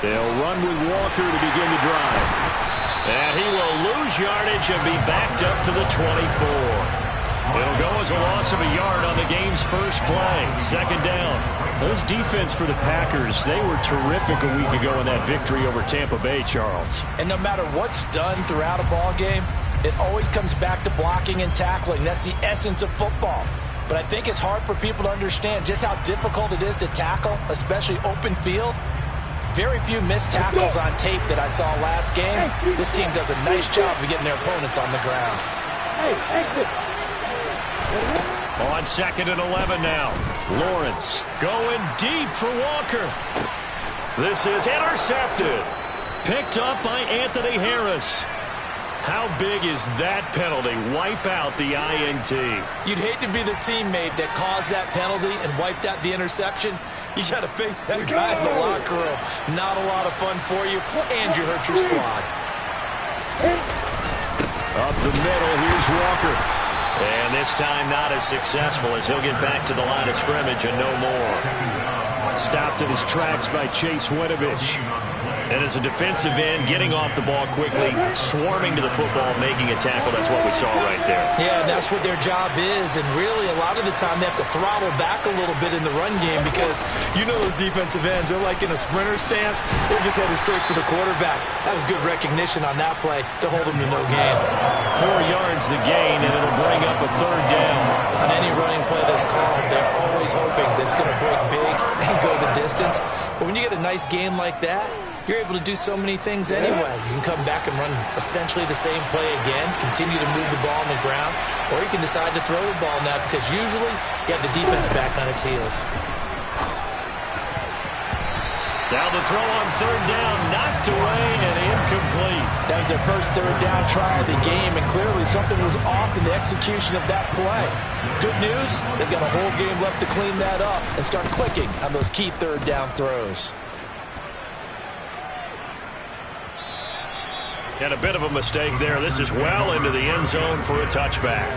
They'll run with Walker to begin the drive. And he will lose yardage and be backed up to the 24. It'll go as a loss of a yard on the game's first play. Second down. Those defense for the Packers, they were terrific a week ago in that victory over Tampa Bay, Charles. And no matter what's done throughout a ball game, it always comes back to blocking and tackling. That's the essence of football. But I think it's hard for people to understand just how difficult it is to tackle, especially open field. Very few missed tackles on tape that I saw last game. This team does a nice job of getting their opponents on the ground. On 2nd and 11 now. Lawrence going deep for Walker. This is intercepted. Picked up by Anthony Harris. How big is that penalty? Wipe out the INT. You'd hate to be the teammate that caused that penalty and wiped out the interception. You got to face that guy in the locker room. Not a lot of fun for you, and you hurt your squad. Up the middle, here's Walker. And this time not as successful as he'll get back to the line of scrimmage and no more. Stopped in his tracks by Chase Winovich. And as a defensive end, getting off the ball quickly, swarming to the football, making a tackle. That's what we saw right there. Yeah, that's what their job is. And really, a lot of the time, they have to throttle back a little bit in the run game because you know those defensive ends, they're like in a sprinter stance. They're just headed straight for the quarterback. That was good recognition on that play to hold them to no gain. 4 yards the gain, and it'll bring up a 3rd down. On any running play that's called, they're always hoping that it's going to break big and go the distance. But when you get a nice game like that, you're able to do so many things anyway. You can come back and run essentially the same play again, continue to move the ball on the ground, or you can decide to throw the ball now because usually you have the defense back on its heels. Now the throw on 3rd down, knocked away and incomplete. That was their first 3rd down try of the game, and clearly something was off in the execution of that play. Good news, they've got a whole game left to clean that up and start clicking on those key 3rd down throws. And a bit of a mistake there. This is well into the end zone for a touchback.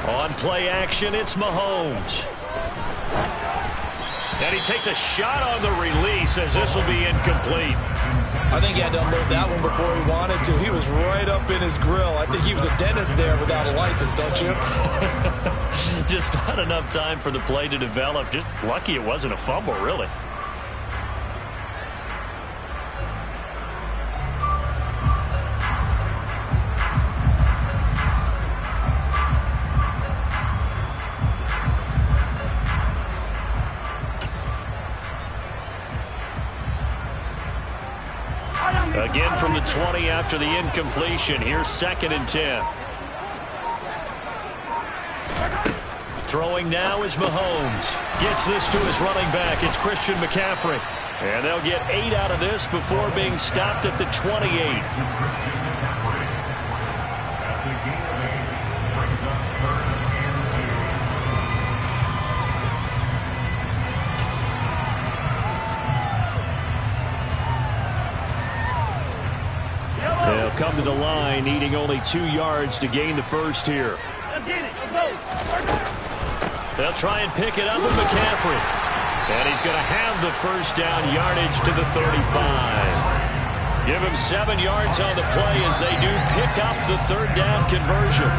On play action, it's Mahomes. And he takes a shot on the release as this will be incomplete. I think he had to unload that one before he wanted to. He was right up in his grill. I think he was a dentist there without a license, don't you? Just not enough time for the play to develop. Just lucky it wasn't a fumble, really. Again from the 20 after the incompletion. Here's 2nd and 10. Throwing now is Mahomes. Gets this to his running back. It's Christian McCaffrey. And they'll get 8 out of this before being stopped at the 28. They'll come to the line, needing only 2 yards to gain the first here. Let's get it. Let's go. They'll try and pick it up with McCaffrey. And he's going to have the first down yardage to the 35. Give him 7 yards on the play as they do pick up the 3rd down conversion.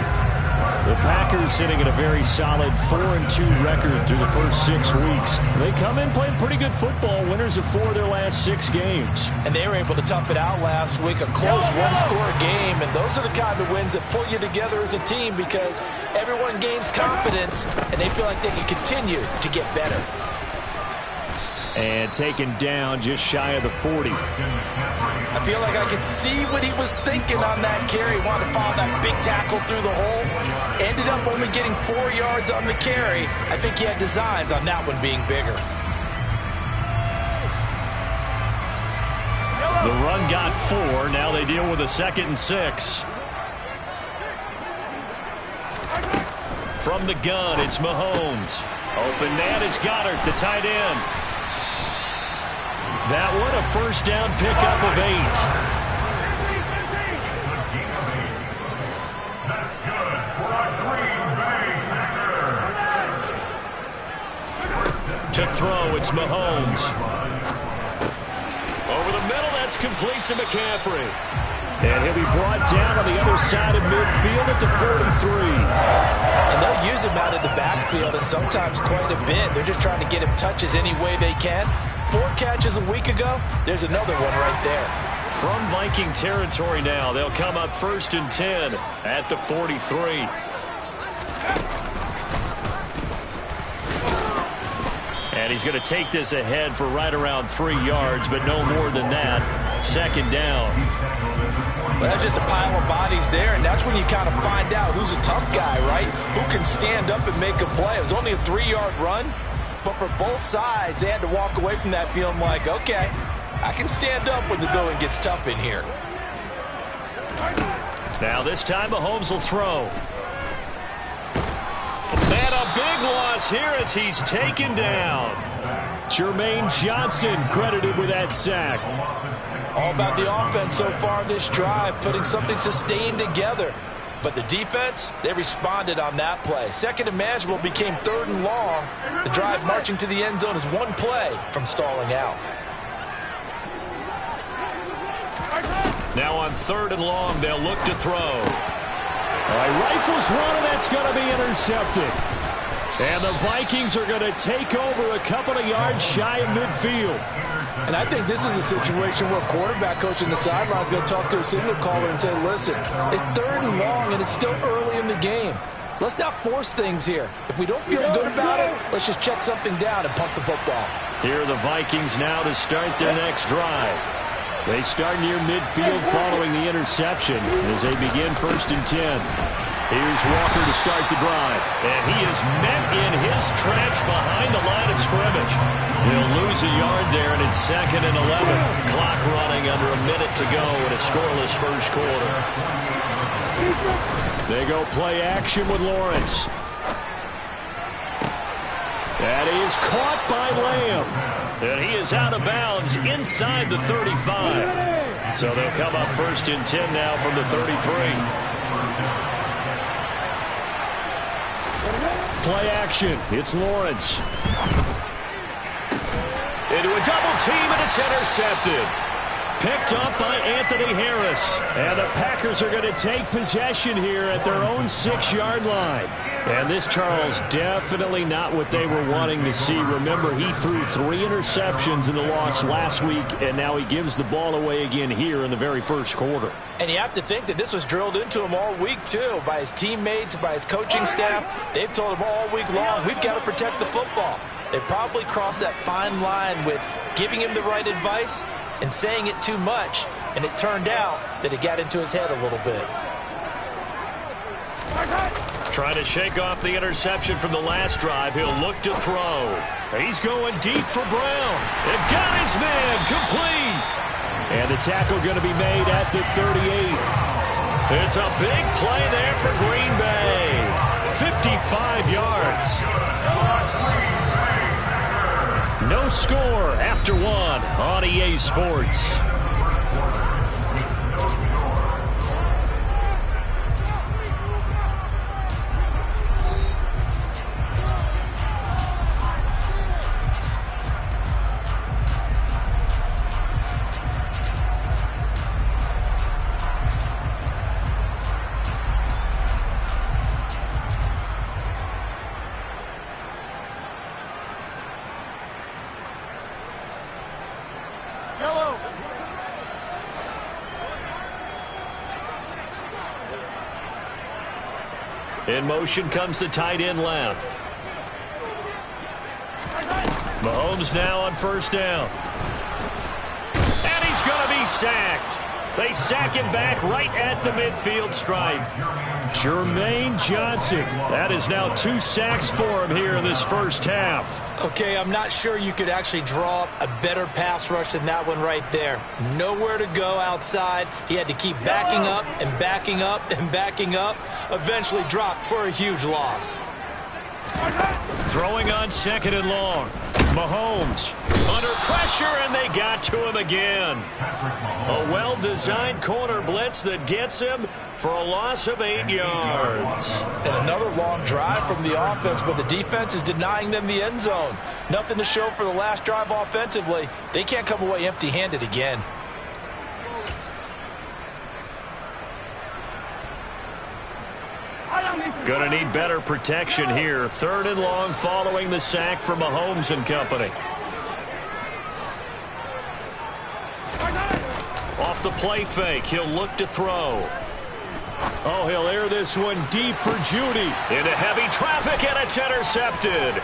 The Packers sitting at a very solid 4-2 record through the first 6 weeks. They come in playing pretty good football, winners of 4 of their last 6 games. And they were able to tough it out last week, a close one-score game. And those are the kind of wins that pull you together as a team because everyone gains confidence and they feel like they can continue to get better. And taken down just shy of the 40. I feel like I could see what he was thinking on that carry. Wanted to follow that big tackle through the hole. Ended up only getting 4 yards on the carry. I think he had designs on that one being bigger. The run got 4. Now they deal with a 2nd and 6. From the gun, it's Mahomes. Open man is Goddard, the tight end. That one a first down pickup of 8. To throw, it's Mahomes. Over the middle, that's complete to McCaffrey. And he'll be brought down on the other side of midfield at the 43. And they'll use him out of the backfield, and sometimes quite a bit. They're just trying to get him touches any way they can. 4 catches a week ago. There's another one right there. From Viking territory now, they'll come up 1st and 10 at the 43. And he's going to take this ahead for right around 3 yards, but no more than that. 2nd down. Well, that's just a pile of bodies there, and that's when you kind of find out who's a tough guy, right? Who can stand up and make a play. It was only a 3-yard run, but for both sides, they had to walk away from that feeling like, okay, I can stand up when the going gets tough in here. Now this time Mahomes will throw. And a big loss here as he's taken down. Jermaine Johnson credited with that sack. All about the offense so far this drive, putting something sustained together. But the defense, they responded on that play. 2nd and manageable became 3rd and long. The drive marching to the end zone is 1 play from stalling out. Now on 3rd and long, they'll look to throw. All right, rifles one, and that's going to be intercepted. And the Vikings are going to take over a couple of yards shy of midfield. And I think this is a situation where quarterback coach in the sideline is going to talk to a signal caller and say, listen, it's 3rd and long, and it's still early in the game. Let's not force things here. If we don't feel good about it, let's just check something down and punt the football. Here are the Vikings now to start their next drive. They start near midfield following the interception as they begin 1st and 10. Here's Walker to start the drive. And he is met in his tracks behind the line of scrimmage. He'll lose a yard there, and it's 2nd and 11. Clock running under a minute to go in a scoreless first quarter. They go play action with Lawrence. That is caught by Lamb. And he is out of bounds inside the 35. So they'll come up 1st and 10 now from the 33. Play action. It's Lawrence. Into a double team, and it's intercepted. Picked up by Anthony Harris. And the Packers are going to take possession here at their own 6-yard line. And this, Charles, definitely not what they were wanting to see. Remember, he threw 3 interceptions in the loss last week, and now he gives the ball away again here in the very first quarter. And you have to think that this was drilled into him all week, too, by his teammates, by his coaching staff. They've told him all week long, we've got to protect the football. They probably crossed that fine line with giving him the right advice and saying it too much, and it turned out that it got into his head a little bit. Trying to shake off the interception from the last drive. He'll look to throw. He's going deep for Brown. They've got his man complete. And the tackle going to be made at the 38. It's a big play there for Green Bay. 55 yards. No score after 1 on EA Sports. In motion comes the tight end left. Mahomes now on 1st down. And he's going to be sacked. They sack him back right at the midfield stripe. Jermaine Johnson. That is now 2 sacks for him here in this first half. Okay, I'm not sure you could actually draw up a better pass rush than that one right there. Nowhere to go outside. He had to keep backing up and backing up and backing up. Eventually dropped for a huge loss. Throwing on 2nd and long. Mahomes under pressure, and they got to him again. A well-designed corner blitz that gets him for a loss of 8 yards. And another long drive from the offense, but the defense is denying them the end zone. Nothing to show for the last drive offensively. They can't come away empty-handed again. Going to need better protection here. 3rd and long following the sack from Mahomes and company. Off the play fake, he'll look to throw. Oh, he'll air this one deep for Judy. Into heavy traffic, and it's intercepted.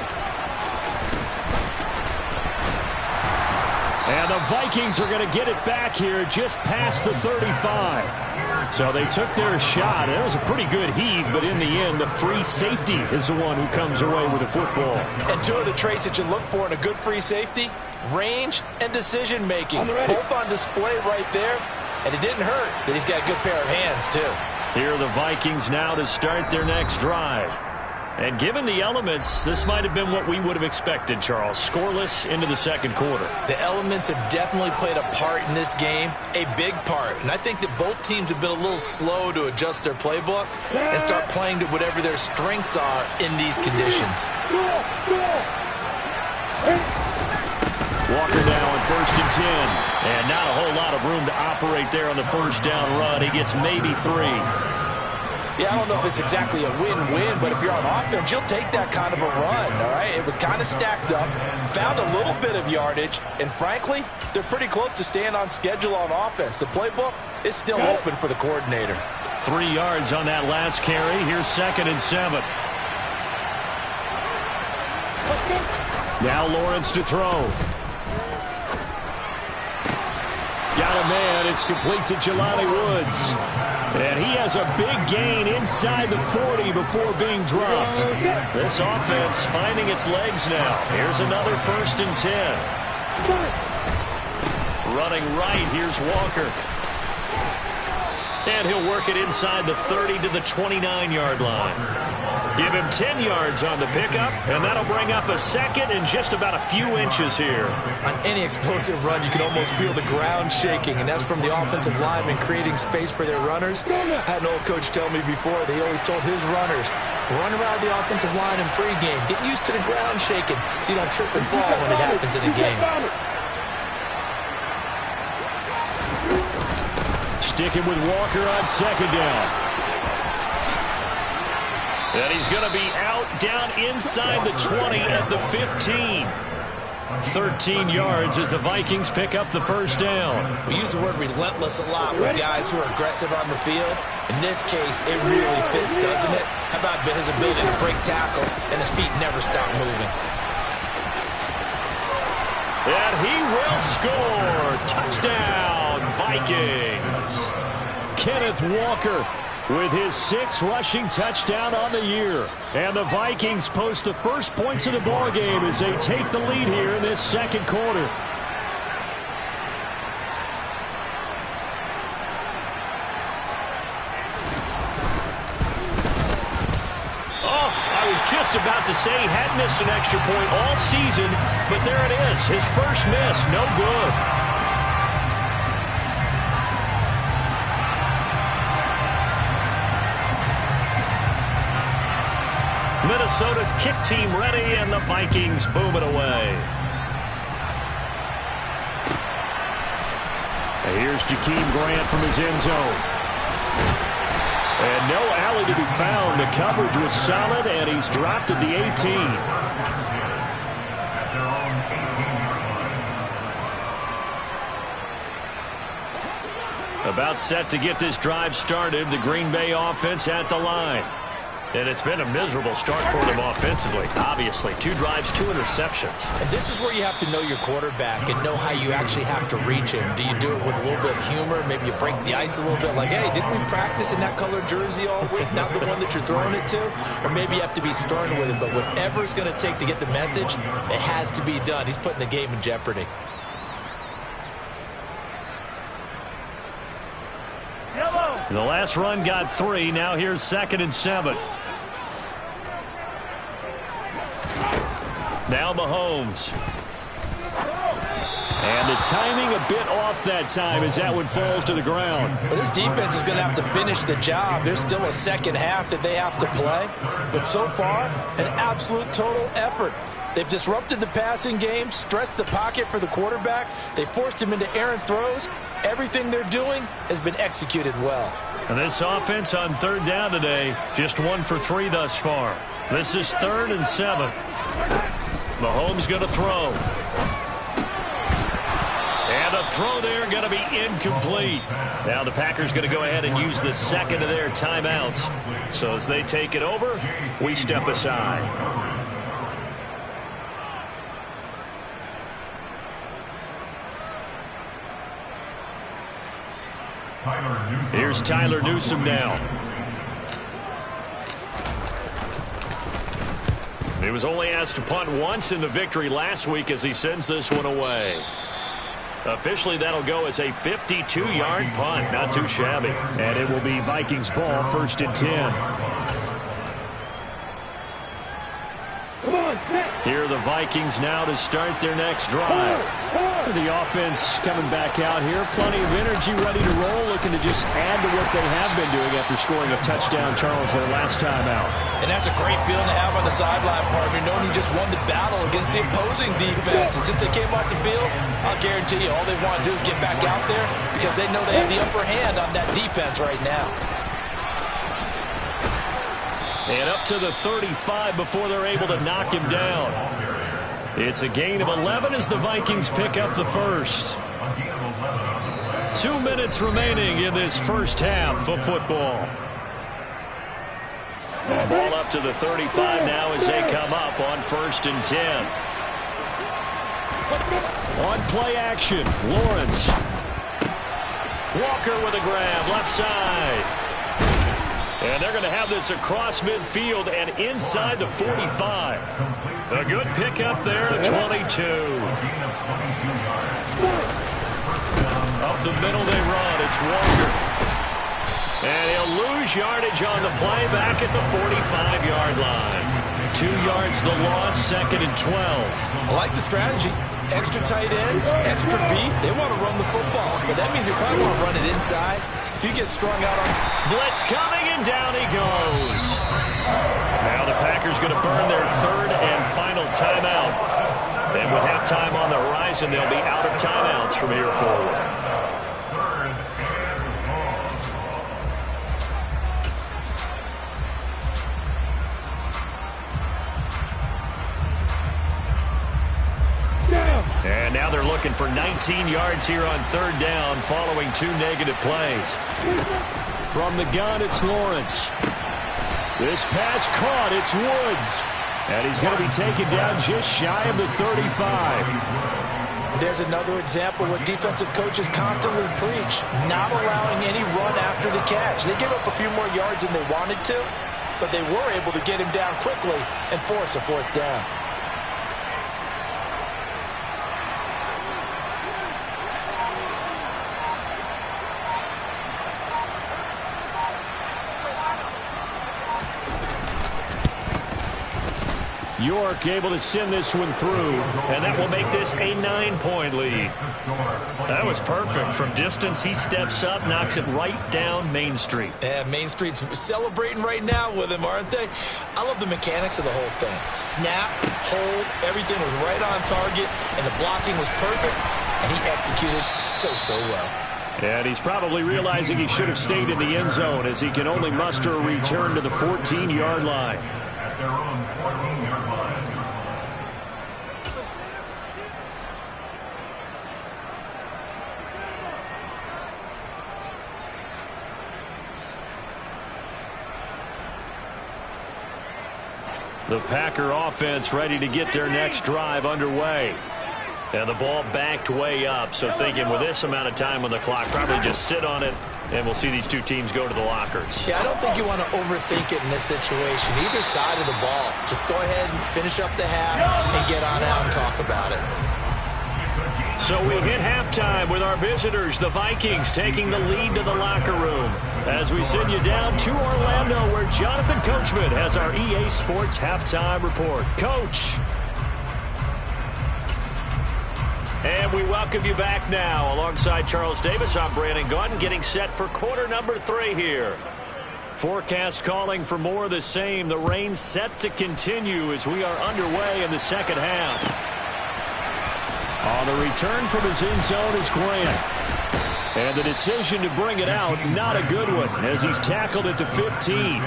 And the Vikings are going to get it back here just past the 35. So they took their shot. It was a pretty good heave, but in the end, the free safety is the one who comes away with the football. And 2 of the traits that you look for in a good free safety, range and decision-making. Both on display right there. And it didn't hurt that he's got a good pair of hands, too. Here are the Vikings now to start their next drive. And given the elements, this might have been what we would have expected, Charles. Scoreless into the 2nd quarter. The elements have definitely played a part in this game, a big part. And I think that both teams have been a little slow to adjust their playbook and start playing to whatever their strengths are in these conditions. Walker now in 1st and 10. And not a whole lot of room to operate there on the 1st down run. He gets maybe 3. Yeah, I don't know if it's exactly a win-win, but if you're on offense, you'll take that kind of a run, all right? It was kind of stacked up, found a little bit of yardage, and frankly, they're pretty close to staying on schedule on offense. The playbook is still open for the coordinator. 3 yards on that last carry. Here's 2nd and 7. Now Lawrence to throw. Got a man. It's complete to Jelani Woods. And he has a big gain inside the 40 before being dropped. This offense finding its legs now. Here's another 1st and 10. Running right, here's Walker. And he'll work it inside the 30 to the 29-yard line. Give him 10 yards on the pickup, and that'll bring up a 2nd and just about a few inches here. On any explosive run, you can almost feel the ground shaking, and that's from the offensive linemen creating space for their runners. I had an old coach tell me before that he always told his runners, run around the offensive line in pregame. Get used to the ground shaking so you don't trip and fall when it happens in a game. Sticking with Walker on 2nd down. And he's going to be out down inside the 20 at the 15. 13 yards as the Vikings pick up the 1st down. We use the word relentless a lot with guys who are aggressive on the field. In this case, it really fits, doesn't it? How about his ability to break tackles and his feet never stop moving? And he will score. Touchdown, Vikings. Kenneth Walker with his 6th rushing touchdown on the year. And the Vikings post the first points of the ballgame as they take the lead here in this 2nd quarter. Oh, I was just about to say he hadn't missed an extra point all season, but there it is. His first miss, no good. Minnesota's kick team ready, and the Vikings boom it away. And here's Jakeem Grant from his end zone. And no alley to be found. The coverage was solid, and he's dropped at the 18. About set to get this drive started. The Green Bay offense at the line. And it's been a miserable start for them offensively. Obviously, 2 drives, 2 interceptions. And this is where you have to know your quarterback and know how you actually have to reach him. Do you do it with a little bit of humor? Maybe you break the ice a little bit like, hey, didn't we practice in that color jersey all week, not the one that you're throwing it to? Or maybe you have to be stern with him. But whatever it's going to take to get the message, it has to be done. He's putting the game in jeopardy. The last run got 3. Now here's 2nd and 7. Now Mahomes. And the timing a bit off that time as that one falls to the ground. Well, this defense is going to have to finish the job. There's still a second half that they have to play. But so far, an absolute total effort. They've disrupted the passing game, stressed the pocket for the quarterback. They forced him into errant throws. Everything they're doing has been executed well. And this offense on 3rd down today, just 1 for 3 thus far. This is 3rd and 7. Mahomes going to throw. And a throw there going to be incomplete. Now the Packers going to go ahead and use the 2nd of their timeouts. So as they take it over, we step aside. Here's Tyler Newsome now. He was only asked to punt once in the victory last week as he sends this one away. Officially, that'll go as a 52-yard punt. Not too shabby. And it will be Vikings ball, 1st and 10. Here are the Vikings now to start their next drive. The offense coming back out here. Plenty of energy, ready to roll, looking to just add to what they have been doing after scoring a touchdown, Charles, their last time out. And that's a great feeling to have on the sideline, partner, knowing you just won the battle against the opposing defense. And since they came off the field, I'll guarantee you all they want to do is get back out there because they know they have the upper hand on that defense right now. And up to the 35 before they're able to knock him down. It's a gain of 11 as the Vikings pick up the first. 2 minutes remaining in this first half of football. Ball up to the 35 now as they come up on 1st and 10. On play action, Lawrence. Walker with a grab, left side. And they're going to have this across midfield and inside the 45. A good pickup there at 22. Up the middle they run. It's Walker. And he'll lose yardage on the play back at the 45-yard line. 2 yards the loss, 2nd and 12. I like the strategy. Extra tight ends, extra beef. They want to run the football, but that means they probably want to run it inside. If you get strung out on blitz coming, and down he goes. Now the Packers going to burn their 3rd and final timeout. And with halftime on the horizon, they'll be out of timeouts from here forward. And now they're looking for 19 yards here on 3rd down following 2 negative plays. From the gun, it's Lawrence. This pass caught. It's Woods. And he's going to be taken down just shy of the 35. There's another example what defensive coaches constantly preach, not allowing any run after the catch. They give up a few more yards than they wanted to, but they were able to get him down quickly and force a 4th down. York able to send this one through, and that will make this a 9-point lead. That was perfect. From distance, he steps up, knocks it right down Main Street. Yeah, Main Street's celebrating right now with him, aren't they? I love the mechanics of the whole thing. Snap, hold, everything was right on target, and the blocking was perfect, and he executed so well. And he's probably realizing he should have stayed in the end zone as he can only muster a return to the 14-yard line. At their own 14-yard line. The Packer offense ready to get their next drive underway. And the ball backed way up. So thinking with this amount of time on the clock, probably just sit on it, and we'll see these two teams go to the lockers. Yeah, I don't think you want to overthink it in this situation. Either side of the ball. Just go ahead and finish up the half and get on out and talk about it. So we hit halftime with our visitors, the Vikings, taking the lead to the locker room. As we send you down to Orlando, where Jonathan Coachman has our EA Sports halftime report. Coach. And we welcome you back now. Alongside Charles Davis, I'm Brandon Gaudin, getting set for quarter number 3 here. Forecast calling for more of the same. The rain set to continue as we are underway in the second half. On the return from his end zone is Grant. And the decision to bring it out, not a good one, as he's tackled at the 15.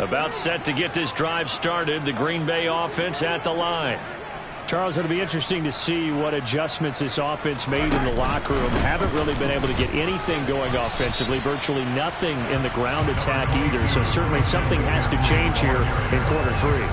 About set to get this drive started. The Green Bay offense at the line. Charles, it'll be interesting to see what adjustments this offense made in the locker room. Haven't really been able to get anything going offensively. Virtually nothing in the ground attack either. So certainly something has to change here in quarter 3.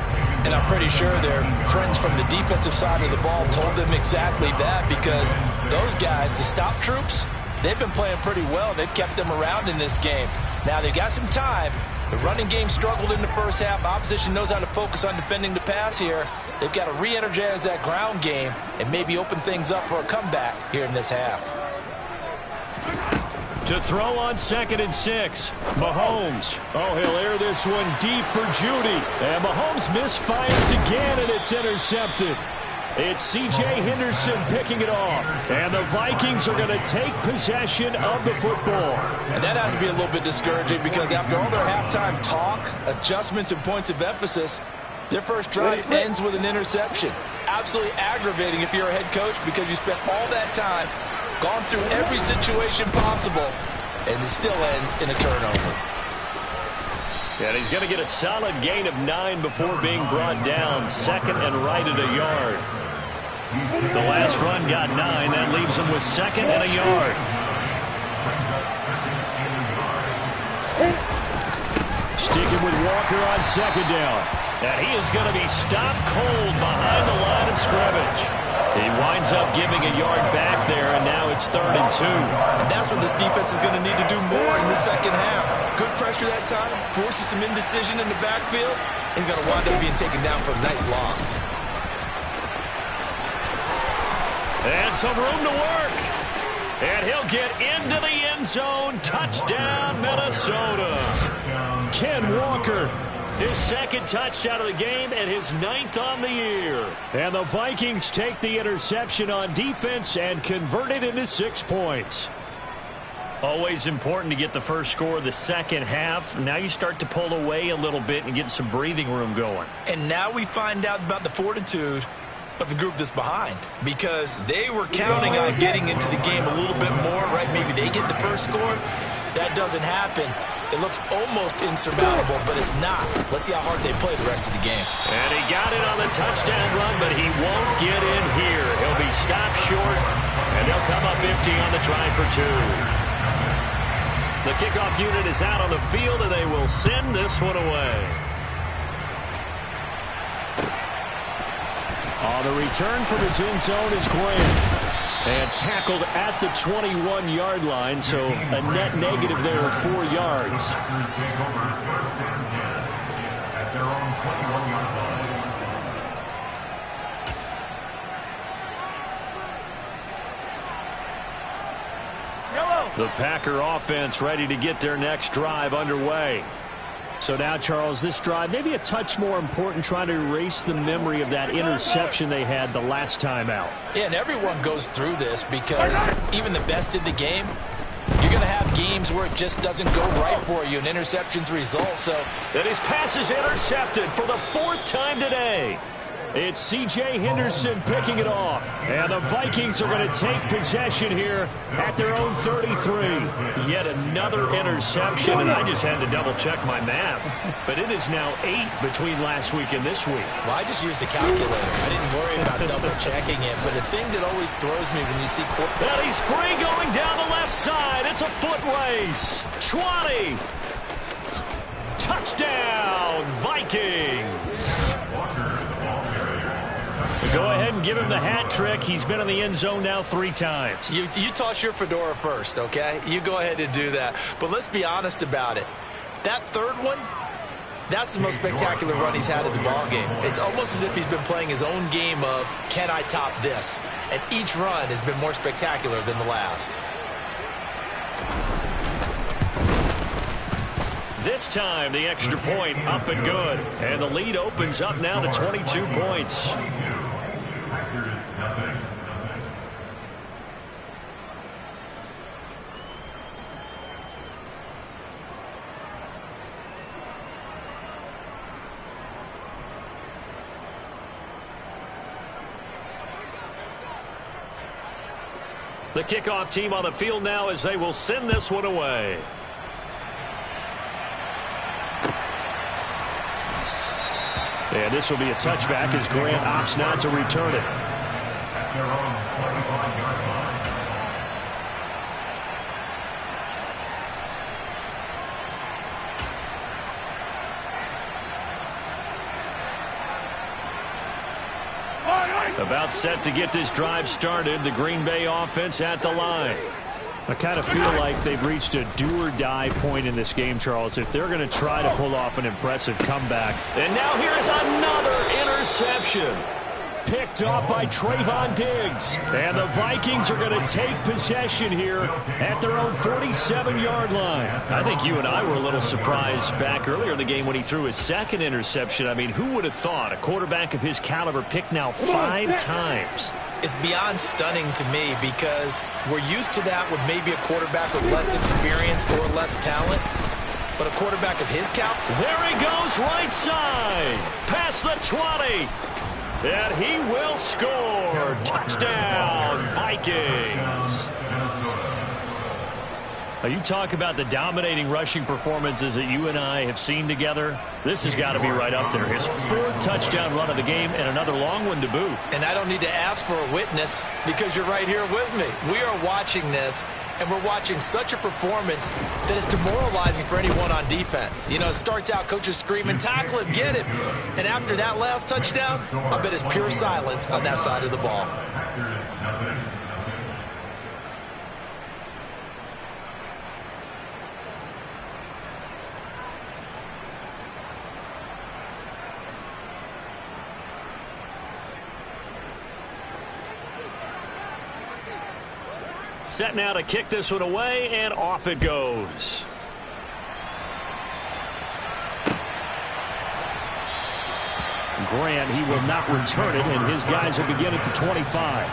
And I'm pretty sure their friends from the defensive side of the ball told them exactly that, because those guys, the stop troops, they've been playing pretty well. They've kept them around in this game. Now they've got some time. The running game struggled in the first half. Opposition knows how to focus on defending the pass here. They've got to re-energize that ground game and maybe open things up for a comeback here in this half. To throw on 2nd and 6. Mahomes. Oh, he'll air this one deep for Judy. And Mahomes misfires again, and it's intercepted. It's C.J. Henderson picking it off. And the Vikings are going to take possession of the football. And that has to be a little bit discouraging, because after all their halftime talk, adjustments, and points of emphasis, their first drive ends with an interception. Absolutely aggravating if you're a head coach, because you spent all that time, gone through every situation possible, and it still ends in a turnover. And he's going to get a solid gain of 9 before being brought down. 2nd and right at a yard. The last run got 9. That leaves him with 2nd and a yard. Sticking with Walker on 2nd down. And he is going to be stopped cold behind the line of scrimmage. He winds up giving a yard back there, and now it's 3rd and 2. And that's what this defense is going to need to do more in the second half. Good pressure that time, forces some indecision in the backfield. He's going to wind up being taken down for a nice loss. And some room to work. And he'll get into the end zone. Touchdown, Minnesota. Ken Walker, his 2nd touchdown of the game and his 9th on the year. And the Vikings take the interception on defense and convert it into 6 points. Always important to get the first score of the second half. Now you start to pull away a little bit and get some breathing room going. And now we find out about the fortitude of the group that's behind, because they were counting on getting into the game a little bit more, right? Maybe they get the first score. That doesn't happen. It looks almost insurmountable, but it's not. Let's see how hard they play the rest of the game. And he got it on the touchdown run, but he won't get in here. He'll be stopped short, and they'll come up empty on the try for 2. The kickoff unit is out on the field, and they will send this one away. On the return from his end zone is Grant. And tackled at the 21-yard line, so a net negative there of 4 yards. The Packer offense ready to get their next drive underway. So now, Charles, this drive maybe a touch more important, trying to erase the memory of that interception they had the last time out. Yeah, and everyone goes through this, because even the best in the game, you're going to have games where it just doesn't go right for you, and interceptions result. So and his pass is intercepted for the 4th time today. It's C.J. Henderson picking it off. And the Vikings are going to take possession here at their own 33. Yet another interception, and I just had to double-check my math. But it is now 8 between last week and this week. Well, I just used the calculator. I didn't worry about double-checking it. But the thing that always throws me when you see... Well, he's free going down the left side. It's a foot race. 20. Touchdown, Vikings. Go ahead and give him the hat trick. He's been in the end zone now 3 times. You toss your fedora first, okay? You go ahead and do that. But let's be honest about it. That third one, that's the most spectacular run he's had in the ballgame. It's almost as if he's been playing his own game of, can I top this? And each run has been more spectacular than the last. This time, the extra point up and good. And the lead opens up now to 22 points. The kickoff team on the field now as they will send this one away. And this will be a touchback as Grant opts not to return it. About set to get this drive started. The Green Bay offense at the line. I kind of feel like they've reached a do-or-die point in this game, Charles, if they're going to try to pull off an impressive comeback. And now here's another interception. Picked off by Trayvon Diggs. And the Vikings are going to take possession here at their own 47-yard line. I think you and I were a little surprised back earlier in the game when he threw his second interception. I mean, who would have thought a quarterback of his caliber picked now 5 times? It's beyond stunning to me because we're used to that with maybe a quarterback with less experience or less talent. But a quarterback of his caliber. There he goes, right side. Past the 20. And he will score. Touchdown, Vikings. Now you talk about the dominating rushing performances that you and I have seen together. This has got to be right up there. His 4th touchdown run of the game and another long one to boot. And I don't need to ask for a witness because you're right here with me. We are watching this, and we're watching such a performance that is demoralizing for anyone on defense. You know, it starts out coaches screaming, tackle him, get him. And after that last touchdown, I bet it's pure silence on that side of the ball. Set now to kick this one away, and off it goes. Grant, he will not return it, and his guys will begin at the 25.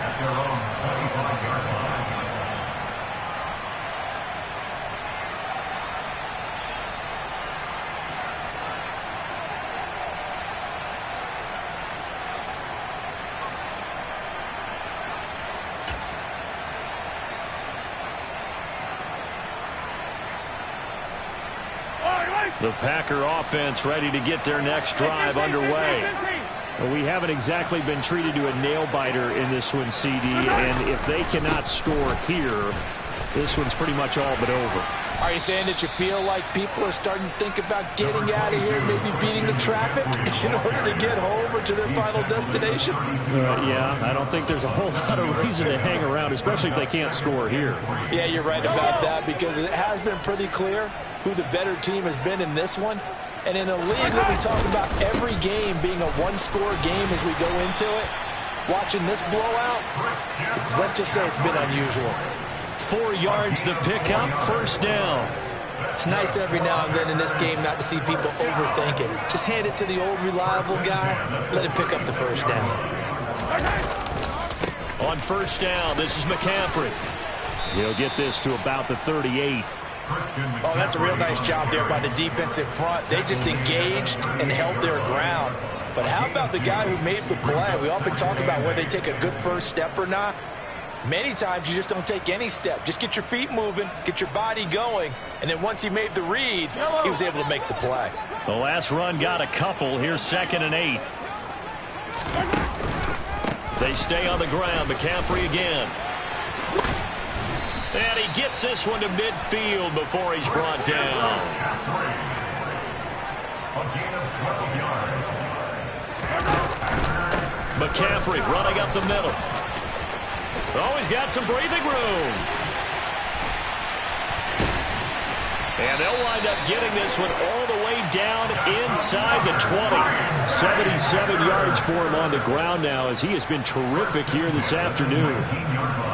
The Packer offense ready to get their next drive underway. Well, we haven't exactly been treated to a nail-biter in this one, CD, and if they cannot score here, this one's pretty much all but over. Are you saying that you feel like people are starting to think about getting out of here and maybe beating the traffic in order to get home or to their final destination? Yeah, I don't think there's a whole lot of reason to hang around, especially if they can't score here. Yeah, you're right about that because it has been pretty clear who the better team has been in this one. And in a league that we talk about every game being a one-score game as we go into it, watching this blowout, let's just say it's been unusual. 4 yards the pickup, first down. It's nice every now and then in this game not to see people overthink it. Just hand it to the old reliable guy, let him pick up the first down. On first down, this is McCaffrey. He'll get this to about the 38. Oh, that's a real nice job there by the defensive front. They just engaged and held their ground. But how about the guy who made the play? We often talk about whether they take a good first step or not. Many times you just don't take any step. Just get your feet moving, get your body going, and then once he made the read, he was able to make the play. The last run got a couple. Here's 2nd and 8. They stay on the ground. McCaffrey again. And he gets this one to midfield before he's brought down. McCaffrey running up the middle. Oh, he's got some breathing room. And they'll wind up getting this one all the way down inside the 20. 77 yards for him on the ground now as he has been terrific here this afternoon.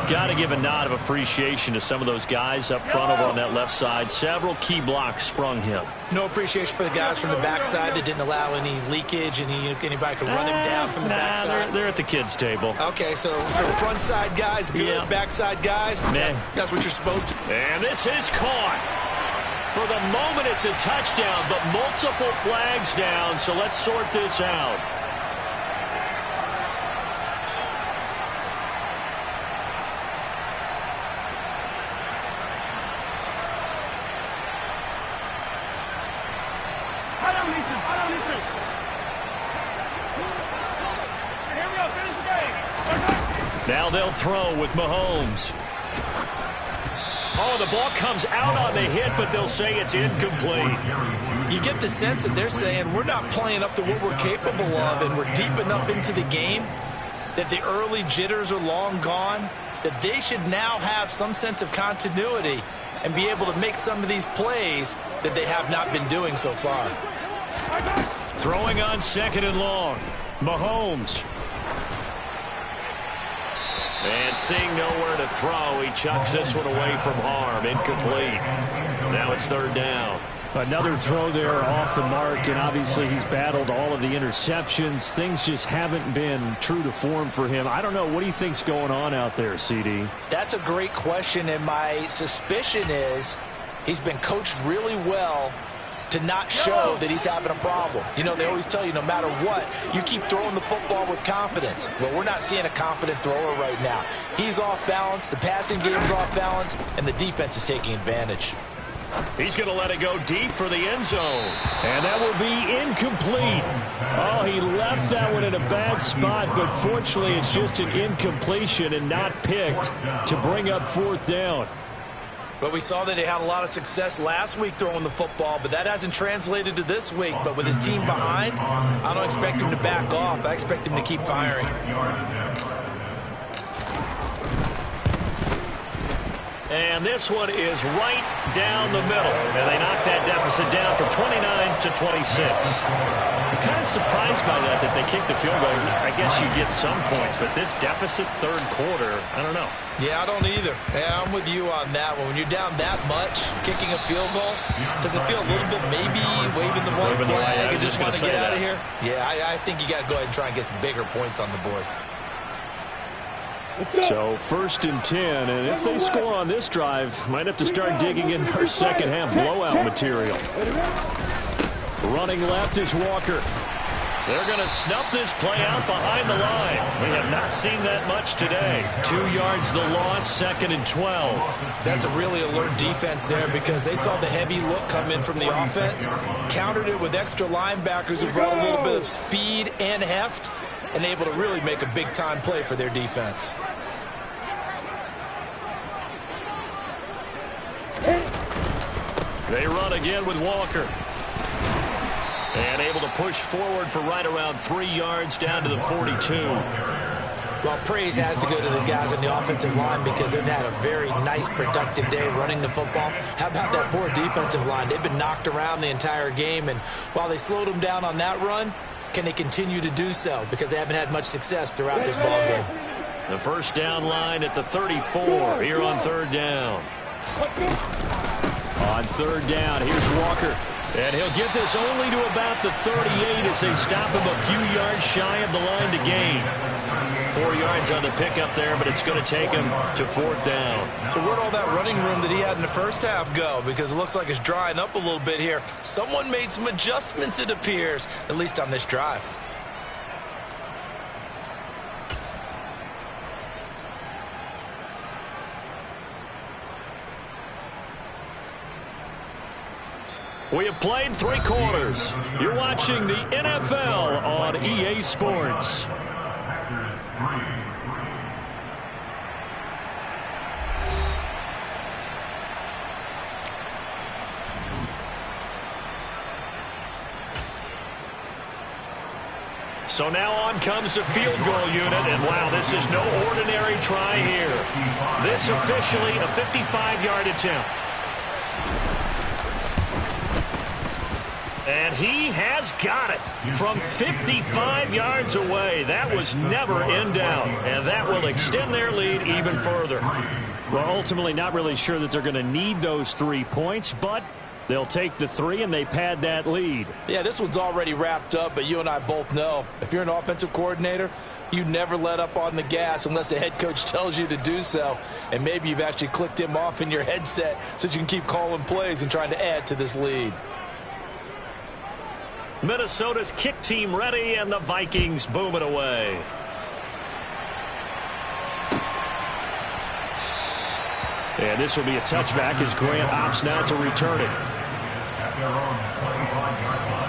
Got to give a nod of appreciation to some of those guys up front over on that left side. Several key blocks sprung him. No appreciation for the guys from the backside that didn't allow any leakage, and anybody could run him down from the backside. They're at the kids' table. Okay, so front side guys, good. Yeah. Backside guys, that's what you're supposed to. And this is caught. For the moment, it's a touchdown, but multiple flags down, so let's sort this out. Now they'll throw with Mahomes. Oh, the ball comes out on the hit, but they'll say it's incomplete. You get the sense that they're saying we're not playing up to what we're capable of, and we're deep enough into the game that the early jitters are long gone, that they should now have some sense of continuity and be able to make some of these plays that they have not been doing so far. Throwing on 2nd and long. Mahomes. And seeing nowhere to throw, he chucks this one away from harm. Incomplete. Now it's 3rd down. Another throw there off the mark, and obviously he's battled all of the interceptions. Things just haven't been true to form for him. I don't know. What do you think's going on out there, CD? That's a great question, and my suspicion is he's been coached really well to not show that he's having a problem. You know, they always tell you no matter what, you keep throwing the football with confidence. Well, we're not seeing a confident thrower right now. He's off balance, the passing game's off balance, and the defense is taking advantage. He's going to let it go deep for the end zone. And that will be incomplete. Oh, he left that one in a bad spot, but fortunately it's just an incompletion and not picked to bring up 4th down. But we saw that he had a lot of success last week throwing the football, but that hasn't translated to this week. But with his team behind, I don't expect him to back off. I expect him to keep firing. And this one is right down the middle. And they knock that deficit down from 29 to 26. I'm kind of surprised by that they kicked the field goal. I guess you get some points, but this deficit 3rd quarter, I don't know. Yeah, I don't either. Yeah, I'm with you on that one. When you're down that much, kicking a field goal, does it feel a little bit maybe waving the white flag and just want to get out of here? Yeah, I think you got to go ahead and try and get some bigger points on the board. So 1st and 10, and if they score on this drive, might have to start digging in our second half blowout material. Running left is Walker. They're going to snuff this play out behind the line. We have not seen that much today. 2 yards the loss, 2nd and 12. That's a really alert defense there because they saw the heavy look come in from the offense, countered it with extra linebackers who brought a little bit of speed and heft, and able to really make a big-time play for their defense. They run again with Walker. And able to push forward for right around 3 yards down to the 42. Well, praise has to go to the guys on the offensive line because they've had a very nice, productive day running the football. How about that poor defensive line? They've been knocked around the entire game, and while they slowed them down on that run, can they continue to do so? Because they haven't had much success throughout this ball game. The 1st down line at the 34 here on 3rd down. On 3rd down, here's Walker. And he'll get this only to about the 38 as they stop him a few yards shy of the line to gain. 4 yards on the pickup there, but it's going to take him to 4th down. So where'd all that running room that he had in the first half go? Because it looks like it's drying up a little bit here. Someone made some adjustments, it appears, at least on this drive. We have played 3 quarters. You're watching the NFL on EA Sports. So now on comes the field goal unit, and wow, this is no ordinary try here. This officially a 55-yard attempt. And he has got it from 55 yards away. That was never in doubt, and that will extend their lead even further. Well, ultimately not really sure that they're going to need those 3 points, but they'll take the 3 and they pad that lead. Yeah, this one's already wrapped up, but you and I both know if you're an offensive coordinator, you never let up on the gas unless the head coach tells you to do so. And maybe you've actually clicked him off in your headset so you can keep calling plays and trying to add to this lead. Minnesota's kick team ready, and the Vikings boom it away. And this will be a touchback as Grant opts now to return it. At their own 25-yard line.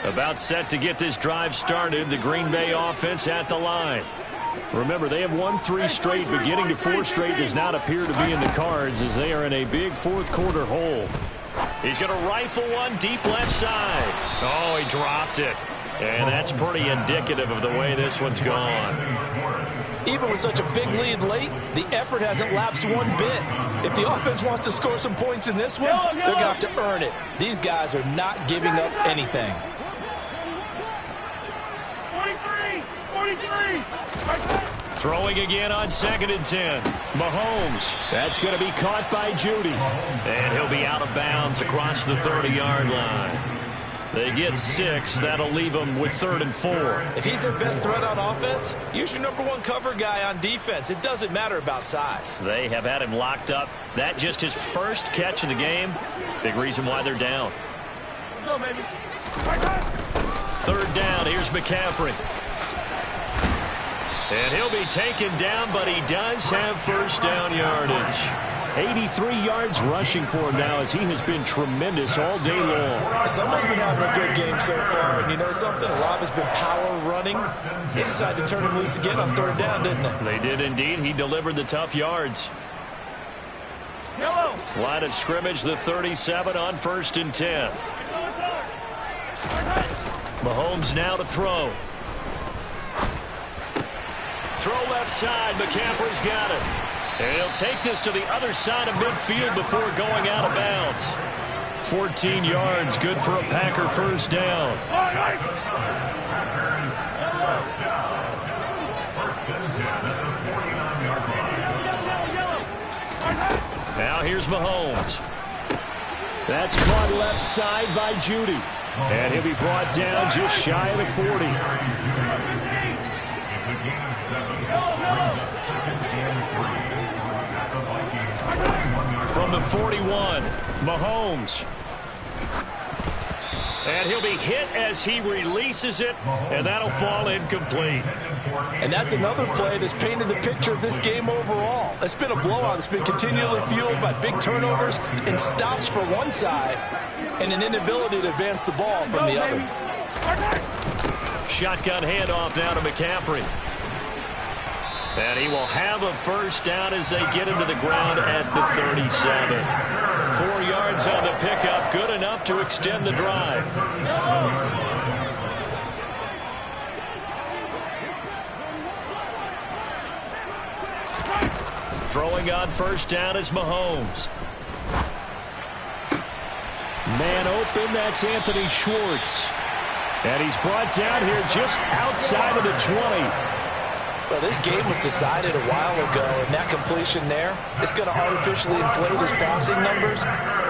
About set to get this drive started, the Green Bay offense at the line. Remember, they have won 3 straight, but getting to 4 straight does not appear to be in the cards as they are in a big fourth-quarter hole. He's going to rifle one deep left side. Oh, he dropped it. And that's pretty indicative of the way this one's gone. Even with such a big lead late, the effort hasn't lapsed one bit. If the offense wants to score some points in this one, they're going to have to earn it. These guys are not giving up anything. 43! Throwing again on 2nd and 10. Mahomes. That's going to be caught by Judy. And he'll be out of bounds across the 30-yard line. They get 6. That'll leave them with 3rd and 4. If he's their best threat on offense, use your #1 cover guy on defense. It doesn't matter about size. They have had him locked up. That just his first catch of the game. Big reason why they're down. Go, baby. 3rd down. Here's McCaffrey. And he'll be taken down, but he does have first down yardage. 83 yards rushing for him now as he has been tremendous all day long. Someone's been having a good game so far, and you know something? A lot of it's been power running. They decided to turn him loose again on 3rd down, didn't they? They did indeed. He delivered the tough yards. Line of scrimmage, the 37 on 1st and 10. Mahomes now to throw. Throw left side. McCaffrey's got it. And he'll take this to the other side of midfield before going out of bounds. 14 yards, good for a Packer first down. Now here's Mahomes. That's caught left side by Judy. And he'll be brought down just shy of the 40. From the 41, Mahomes. And he'll be hit as he releases it, and that'll fall incomplete. And that's another play that's painted the picture of this game overall. It's been a blowout. It's been continually fueled by big turnovers and stops for one side and an inability to advance the ball from the other. Shotgun handoff now to McCaffrey. And he will have a first down as they get him to the ground at the 37. 4 yards on the pickup, good enough to extend the drive. Throwing on first down is Mahomes. Man open, that's Anthony Schwartz. And he's brought down here just outside of the 20. Well, this game was decided a while ago, and that completion there is going to artificially inflate his passing numbers.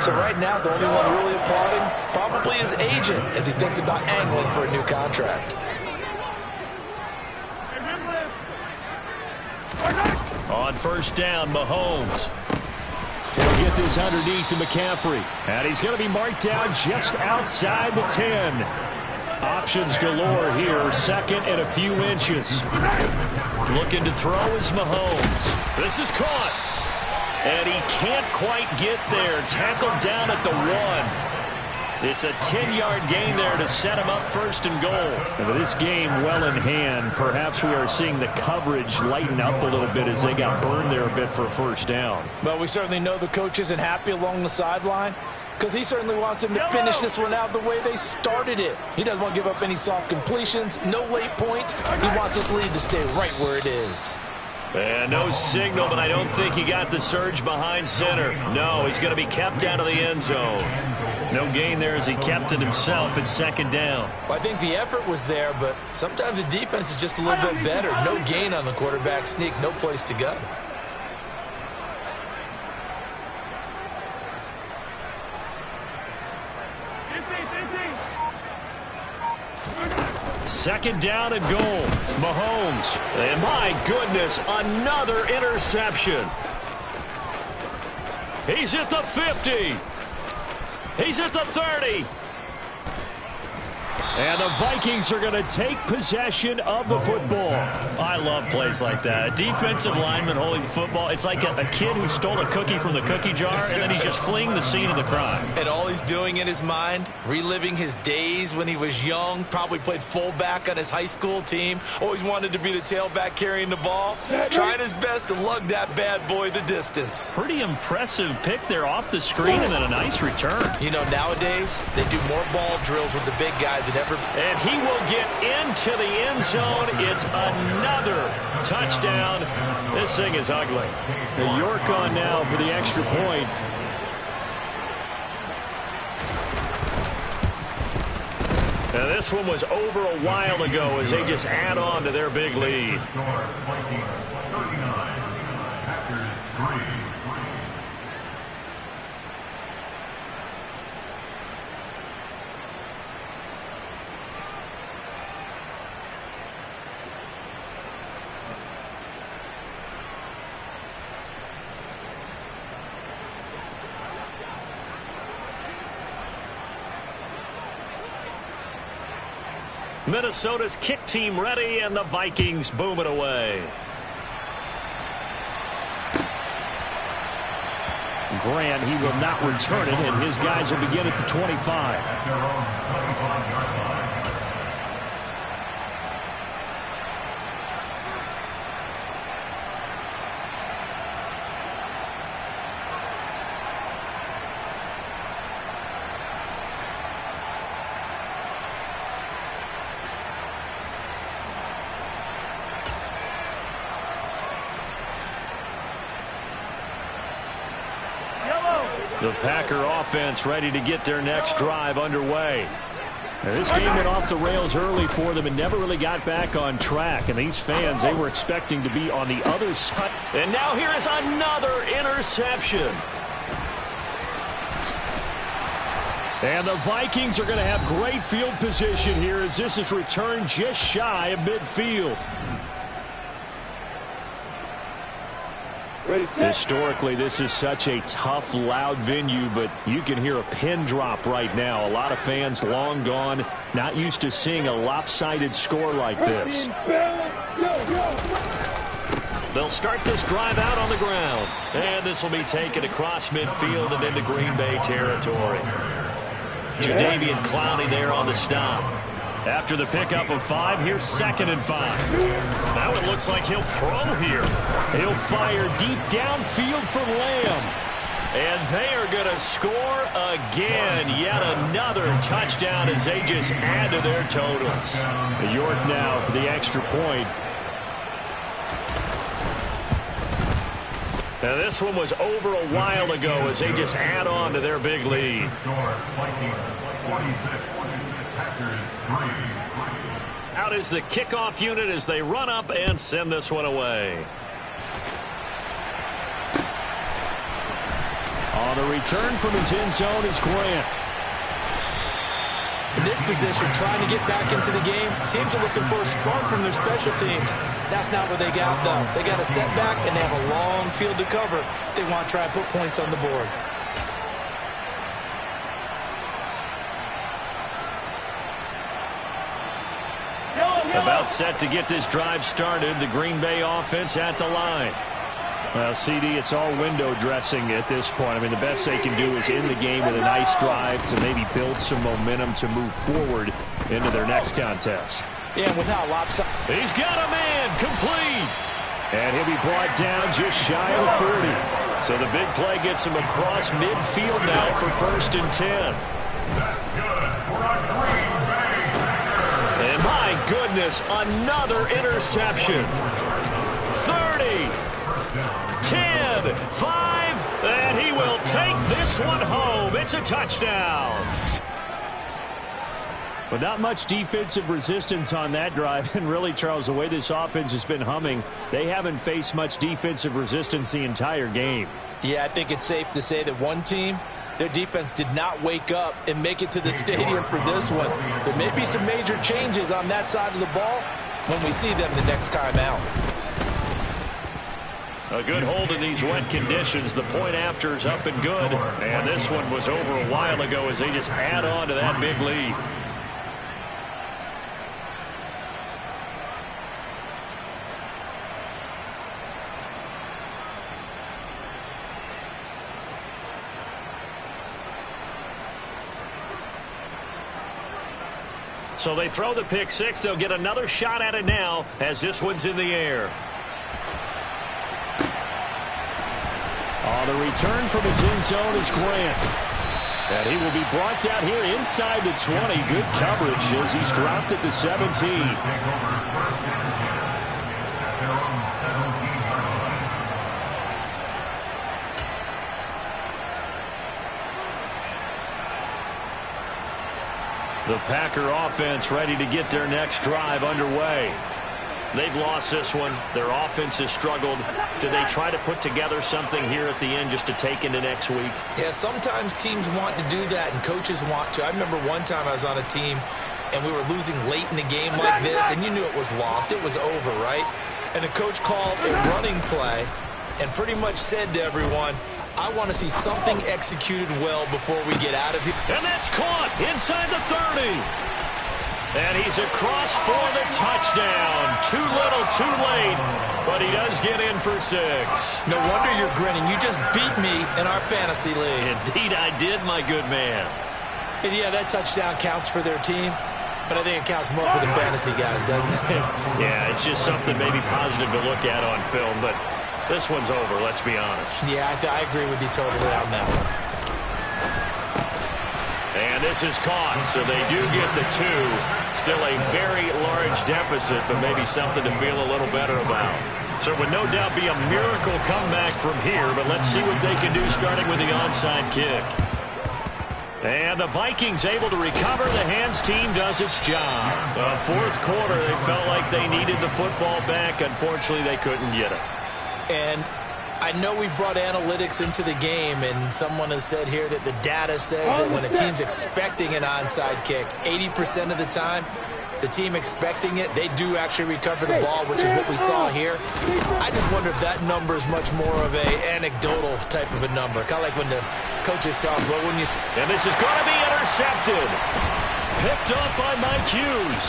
So right now, the only one really applauding probably his agent as he thinks about angling for a new contract. On first down, Mahomes. He'll get this underneath to McCaffrey. And he's going to be marked down just outside the 10. Options galore here. Second and a few inches. Looking to throw is Mahomes. This is caught. And he can't quite get there. Tackled down at the 1. It's a 10-yard gain there to set him up first and goal. And with this game well in hand, perhaps we are seeing the coverage lighten up a little bit as they got burned there a bit for a first down. Well, we certainly know the coach isn't happy along the sideline because he certainly wants him to finish this one out the way they started it. He doesn't want to give up any soft completions, no late points. He wants his lead to stay right where it is. And no signal, but I don't think he got the surge behind center. No, he's going to be kept out of the end zone. No gain there as he kept it himself at second down. Well, I think the effort was there, but sometimes the defense is just a little bit better. No gain on the quarterback sneak, no place to go. Second down and goal. Mahomes. And my goodness, another interception. He's at the 50. He's at the 30. And the Vikings are going to take possession of the football. I love plays like that. A defensive lineman holding the football. It's like a kid who stole a cookie from the cookie jar, and then he's just fleeing the scene of the crime. And all he's doing in his mind, reliving his days when he was young, probably played fullback on his high school team, always wanted to be the tailback carrying the ball, trying his best to lug that bad boy the distance. Pretty impressive pick there off the screen and then a nice return. You know, nowadays, they do more ball drills with the big guys than ever. And he will get into the end zone. It's another touchdown. This thing is ugly. York on now for the extra point. Now this one was over a while ago as they just add on to their big lead. Minnesota's kick team ready, and the Vikings boom it away. Grant, he will not return it, and his guys will begin at the 25. The Packer offense ready to get their next drive underway. Now, this game went off the rails early for them and never really got back on track. And these fans, they were expecting to be on the other side. And now here is another interception. And the Vikings are going to have great field position here as this is returned just shy of midfield. Historically, this is such a tough, loud venue, but you can hear a pin drop right now. A lot of fans long gone, not used to seeing a lopsided score like this. They'll start this drive out on the ground. And this will be taken across midfield and into Green Bay territory. Jadeveon Clowney there on the stop. After the pickup of 5, here's 2nd and 5. Now it looks like he'll throw here. He'll fire deep downfield from Lamb. And they are going to score again. Yet another touchdown as they just add to their totals. York now for the extra point. Now this one was over a while ago as they just add on to their big lead. Out is the kickoff unit as they run up and send this one away. On the return from his end zone is Grant. In this position, trying to get back into the game, teams are looking for a spark from their special teams. That's not what they got, though. They got a setback, and they have a long field to cover if they want to try and put points on the board. About set to get this drive started. The Green Bay offense at the line. Well, CD, it's all window dressing at this point. I mean, the best they can do is end the game with a nice drive to maybe build some momentum to move forward into their next contest. Yeah, without lopsided. He's got a man complete. And he'll be brought down just shy of the 40. So the big play gets him across midfield now for 1st and 10. That's good for a Green Bay Packers. And my goodness, another interception. 30. 10, 5, and he will take this one home. It's a touchdown. But not much defensive resistance on that drive. And really, Charles, the way this offense has been humming, they haven't faced much defensive resistance the entire game. Yeah, I think it's safe to say that one team, their defense did not wake up and make it to the stadium for this one. There may be some major changes on that side of the ball when we see them the next time out. A good hold in these wet conditions. The point after is up and good. And this one was over a while ago as they just add on to that big lead. So they throw the pick six. They'll get another shot at it now as this one's in the air. On the return from his end zone is Grant. And he will be brought down here inside the 20. Good coverage as he's dropped at the 17. The Packer offense ready to get their next drive underway. They've lost this one. Their offense has struggled. Do they try to put together something here at the end just to take into next week? Yeah, sometimes teams want to do that and coaches want to. I remember one time I was on a team and we were losing late in the game like this, and you knew it was lost. It was over, right? And the coach called a running play and pretty much said to everyone, I want to see something executed well before we get out of here. And that's caught inside the 30. And he's across for the touchdown. Too little, too late, but he does get in for 6. No wonder you're grinning. You just beat me in our fantasy league. Indeed I did, my good man. And yeah, that touchdown counts for their team, but I think it counts more for the fantasy guys, doesn't it? Yeah, it's just something maybe positive to look at on film, but this one's over, let's be honest. Yeah, I agree with you totally on that one. And this is caught, so they do get the 2. Still a very large deficit, but maybe something to feel a little better about. So it would no doubt be a miracle comeback from here, but let's see what they can do starting with the onside kick. And the Vikings able to recover. The hands team does its job. Fourth quarter, they felt like they needed the football back. Unfortunately, they couldn't get it. And I know we brought analytics into the game, and someone has said here that the data says that when a team's expecting an onside kick, 80% of the time, the team expecting it, they do actually recover the ball, which is what we saw here. I just wonder if that number is much more of a anecdotal type of a number, kind of like when the coaches tell us, well, when you... And this is going to be intercepted. Picked up by Mike Hughes.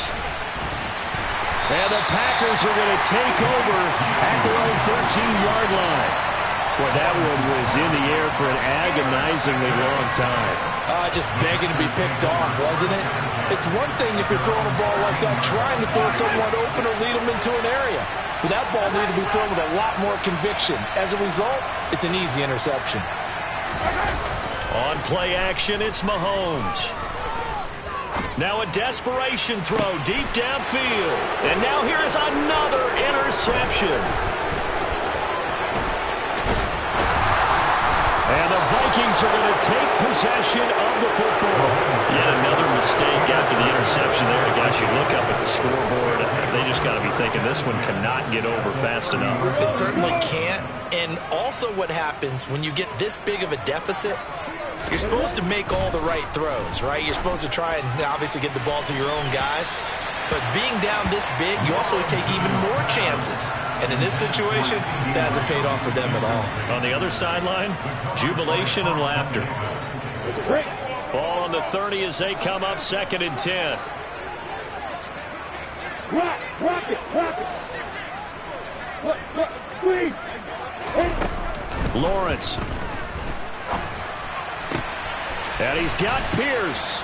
And the Packers are going to take over at their own 13-yard line. Boy, that one was in the air for an agonizingly long time. Just begging to be picked off, wasn't it? It's one thing if you're throwing a ball like that, trying to throw someone open or lead them into an area. But that ball needed to be thrown with a lot more conviction. As a result, it's an easy interception. On play action, it's Mahomes. Now a desperation throw deep downfield. And now here is another interception. And the Vikings are going to take possession of the football. Yet another mistake after the interception there. Guys, you look up at the scoreboard, they just got to be thinking this one cannot get over fast enough. It certainly can't. And also what happens when you get this big of a deficit, you're supposed to make all the right throws, right? You're supposed to try and obviously get the ball to your own guys. But being down this big, you also take even more chances. And in this situation, that hasn't paid off for them at all. On the other sideline, jubilation and laughter. Ball on the 30 as they come up 2nd and 10. Rock it. Look, squeeze. Lawrence. And he's got Pierce.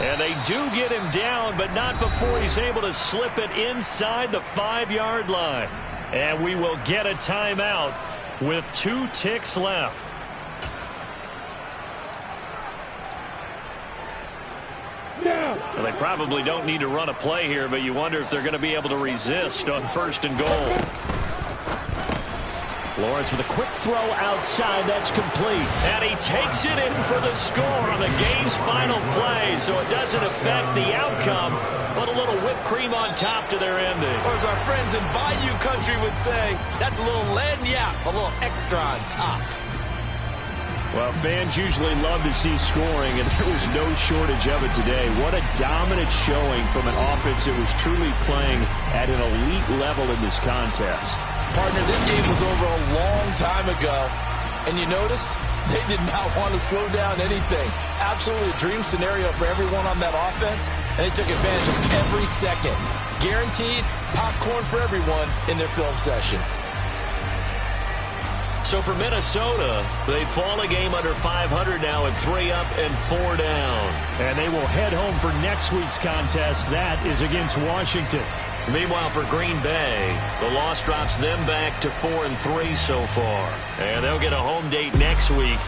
And they do get him down, but not before he's able to slip it inside the 5-yard line. And we will get a timeout with 2 ticks left. Well, they probably don't need to run a play here, but you wonder if they're going to be able to resist on 1st and goal. Lawrence with a quick throw outside. That's complete. And he takes it in for the score on the game's final play, so it doesn't affect the outcome, but a little whipped cream on top to their ending. Or as our friends in Bayou Country would say, that's a little lagniappe, a little extra on top. Well, fans usually love to see scoring, and there was no shortage of it today. What a dominant showing from an offense that was truly playing at an elite level in this contest. Partner, this game was over a long time ago, and you noticed they did not want to slow down anything. Absolutely a dream scenario for everyone on that offense, and they took advantage of every second. Guaranteed popcorn for everyone in their film session. So for Minnesota, they fall a game under 500 now at 3 up and 4 down. And they will head home for next week's contest. That is against Washington. Meanwhile, for Green Bay, the loss drops them back to 4-3 so far. And they'll get a home date next week